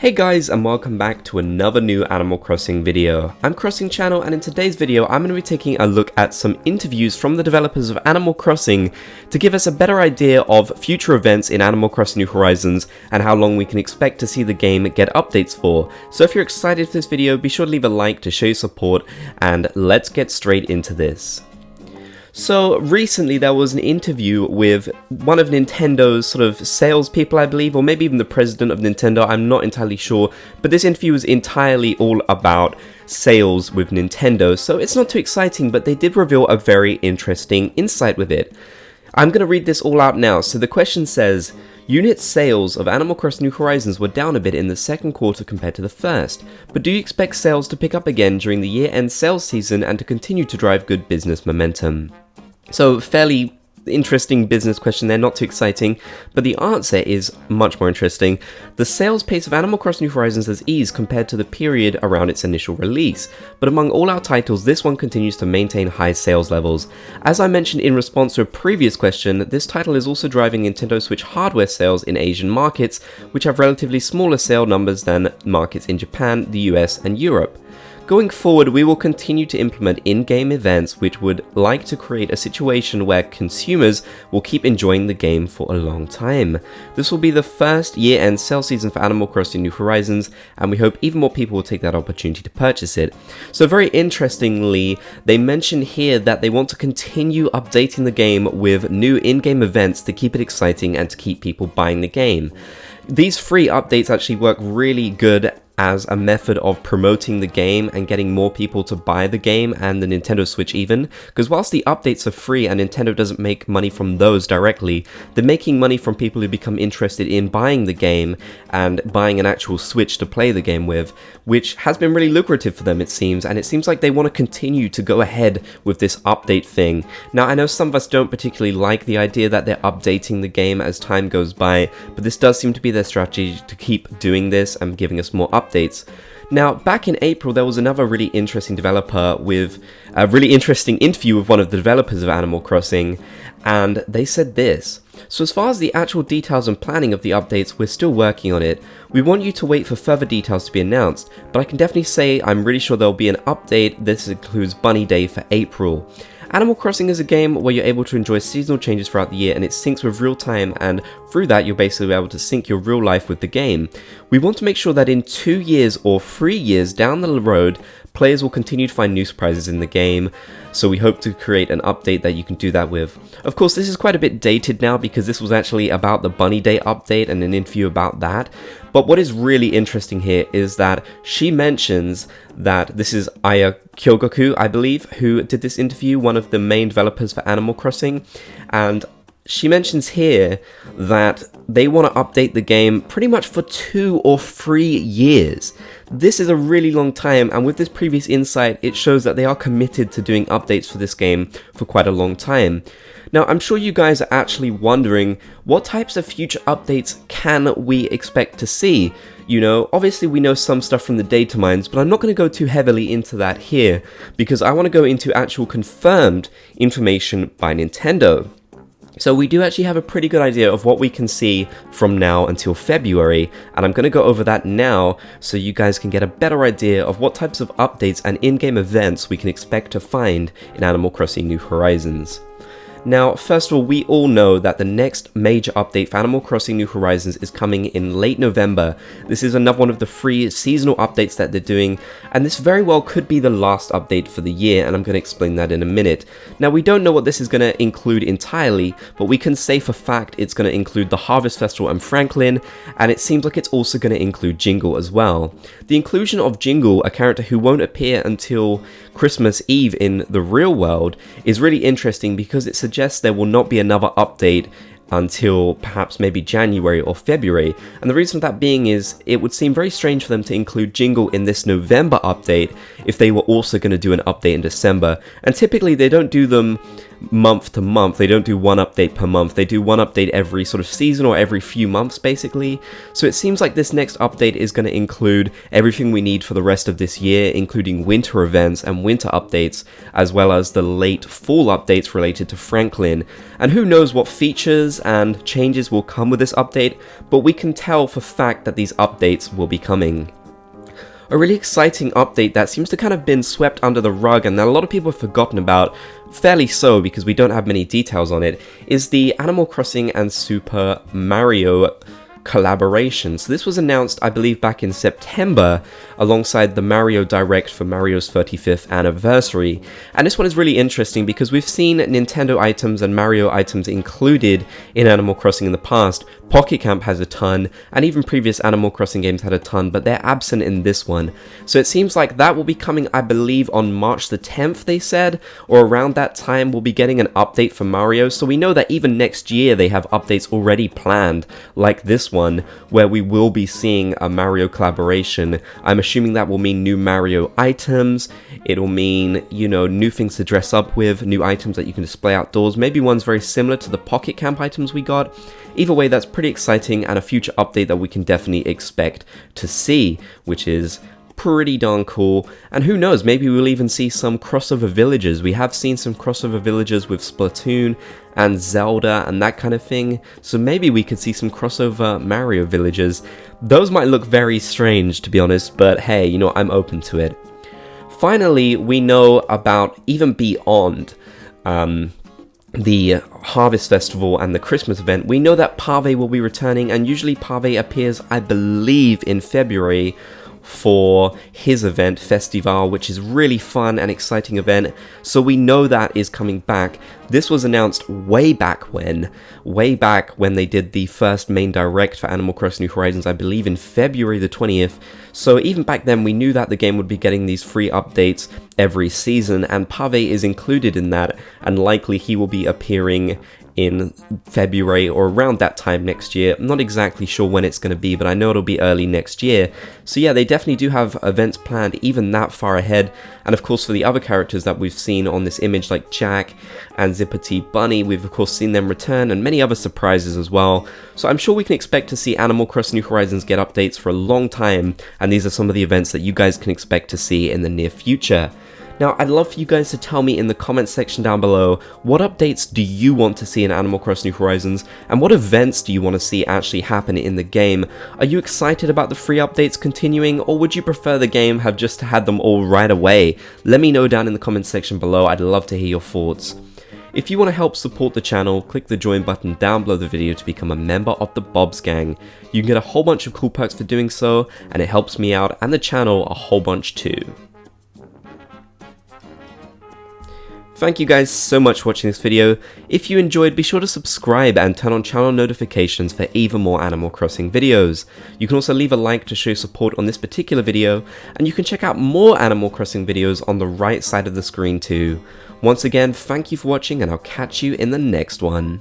Hey guys, and welcome back to another new Animal Crossing video. I'm Crossing Channel, and in today's video I'm going to be taking a look at some interviews from the developers of Animal Crossing to give us a better idea of future events in Animal Crossing New Horizons and how long we can expect to see the game get updates for. So if you're excited for this video, be sure to leave a like to show your support, and let's get straight into this. So recently there was an interview with one of Nintendo's sort of salespeople, I believe, or maybe even the president of Nintendo, I'm not entirely sure, but this interview was entirely all about sales with Nintendo, so it's not too exciting, but they did reveal a very interesting insight with it. I'm going to read this all out now. So the question says, unit sales of Animal Crossing New Horizons were down a bit in the second quarter compared to the first, but do you expect sales to pick up again during the year-end sales season and to continue to drive good business momentum? So fairly interesting business question there, not too exciting, but the answer is much more interesting. The sales pace of Animal Crossing New Horizons has eased compared to the period around its initial release, but among all our titles, this one continues to maintain high sales levels. As I mentioned in response to a previous question, this title is also driving Nintendo Switch hardware sales in Asian markets, which have relatively smaller sale numbers than markets in Japan, the US, and Europe. Going forward, we will continue to implement in-game events which would like to create a situation where consumers will keep enjoying the game for a long time. This will be the first year-end sale season for Animal Crossing New Horizons, and we hope even more people will take that opportunity to purchase it. So very interestingly, they mention here that they want to continue updating the game with new in-game events to keep it exciting and to keep people buying the game. These free updates actually work really good as a method of promoting the game and getting more people to buy the game and the Nintendo Switch even, because whilst the updates are free and Nintendo doesn't make money from those directly, they're making money from people who become interested in buying the game and buying an actual Switch to play the game with, which has been really lucrative for them, it seems, and it seems like they want to continue to go ahead with this update thing. Now, I know some of us don't particularly like the idea that they're updating the game as time goes by, but this does seem to be their strategy to keep doing this and giving us more updates. Now, back in April, there was another really interesting developer with a really interesting interview with one of the developers of Animal Crossing, and they said this. So as far as the actual details and planning of the updates, we're still working on it. We want you to wait for further details to be announced, but I can definitely say I'm really sure there'll be an update. This includes Bunny Day for April. Animal Crossing is a game where you're able to enjoy seasonal changes throughout the year, and it syncs with real time, and through that you're basically able to sync your real life with the game. We want to make sure that in 2 years or 3 years down the road, players will continue to find new surprises in the game, so we hope to create an update that you can do that with. Of course, this is quite a bit dated now because this was actually about the Bunny Day update and an interview about that, but what is really interesting here is that she mentions that this is Aya Kyogoku, I believe, who did this interview, one of the main developers for Animal Crossing, and she mentions here that they want to update the game pretty much for 2 or 3 years. This is a really long time, and with this previous insight, it shows that they are committed to doing updates for this game for quite a long time. Now, I'm sure you guys are actually wondering, what types of future updates can we expect to see? You know, obviously we know some stuff from the data mines, but I'm not going to go too heavily into that here, because I want to go into actual confirmed information by Nintendo. So we do actually have a pretty good idea of what we can see from now until February, and I'm going to go over that now so you guys can get a better idea of what types of updates and in-game events we can expect to find in Animal Crossing New Horizons. Now, first of all, we all know that the next major update for Animal Crossing New Horizons is coming in late November. This is another one of the free seasonal updates that they're doing, and this very well could be the last update for the year, and I'm going to explain that in a minute. Now, we don't know what this is going to include entirely, but we can say for fact it's going to include the Harvest Festival and Franklin, and it seems like it's also going to include Jingle as well. The inclusion of Jingle, a character who won't appear until Christmas Eve in the real world, is really interesting because it suggests there will not be another update until perhaps maybe January or February, and the reason for that being is it would seem very strange for them to include Jingle in this November update if they were also going to do an update in December, and typically they don't do them month to month. They don't do one update per month. They do one update every sort of season or every few months basically. So it seems like this next update is going to include everything we need for the rest of this year, including winter events and winter updates, as well as the late fall updates related to Franklin. And who knows what features and changes will come with this update, but we can tell for fact that these updates will be coming. A really exciting update that seems to kind of been swept under the rug and that a lot of people have forgotten about, fairly so because we don't have many details on it, is the Animal Crossing and Super Mario collaboration. So this was announced, I believe, back in September alongside the Mario Direct for Mario's 35th anniversary. And this one is really interesting because we've seen Nintendo items and Mario items included in Animal Crossing in the past. Pocket Camp has a ton, and even previous Animal Crossing games had a ton, but they're absent in this one. So it seems like that will be coming, I believe, on March the 10th, they said, or around that time we'll be getting an update for Mario. So we know that even next year they have updates already planned, like this one, where we will be seeing a Mario collaboration. I'm assuming that will mean new Mario items, it'll mean, you know, new things to dress up with, new items that you can display outdoors, maybe ones very similar to the Pocket Camp items we got. Either way, that's pretty exciting and a future update that we can definitely expect to see, which is pretty darn cool. And who knows, maybe we'll even see some crossover villages. We have seen some crossover villages with Splatoon and Zelda and that kind of thing, so maybe we could see some crossover Mario villages. Those might look very strange, to be honest, but hey, you know, I'm open to it. Finally, we know about even beyond the Harvest Festival and the Christmas event. We know that Pare will be returning, and usually Pare appears, I believe, in February for his event, Festival, which is really fun and exciting event. So we know that is coming back. This was announced way back when they did the first main direct for Animal Crossing New Horizons, I believe in February the 20th. So even back then we knew that the game would be getting these free updates every season, and Pare is included in that, and likely he will be appearing in February or around that time next year. I'm not exactly sure when it's going to be, but I know it'll be early next year. So yeah, they definitely do have events planned even that far ahead. And of course for the other characters that we've seen on this image like Jack and Zippity Bunny, we've of course seen them return, and many other surprises as well. So I'm sure we can expect to see Animal Crossing New Horizons get updates for a long time, and these are some of the events that you guys can expect to see in the near future. Now, I'd love for you guys to tell me in the comments section down below, what updates do you want to see in Animal Crossing New Horizons, and what events do you want to see actually happen in the game? Are you excited about the free updates continuing, or would you prefer the game have just had them all right away? Let me know down in the comments section below, I'd love to hear your thoughts. If you want to help support the channel, click the join button down below the video to become a member of the Bobs Gang. You can get a whole bunch of cool perks for doing so, and it helps me out and the channel a whole bunch too. Thank you guys so much for watching this video. If you enjoyed, be sure to subscribe and turn on channel notifications for even more Animal Crossing videos. You can also leave a like to show support on this particular video, and you can check out more Animal Crossing videos on the right side of the screen too. Once again, thank you for watching, and I'll catch you in the next one.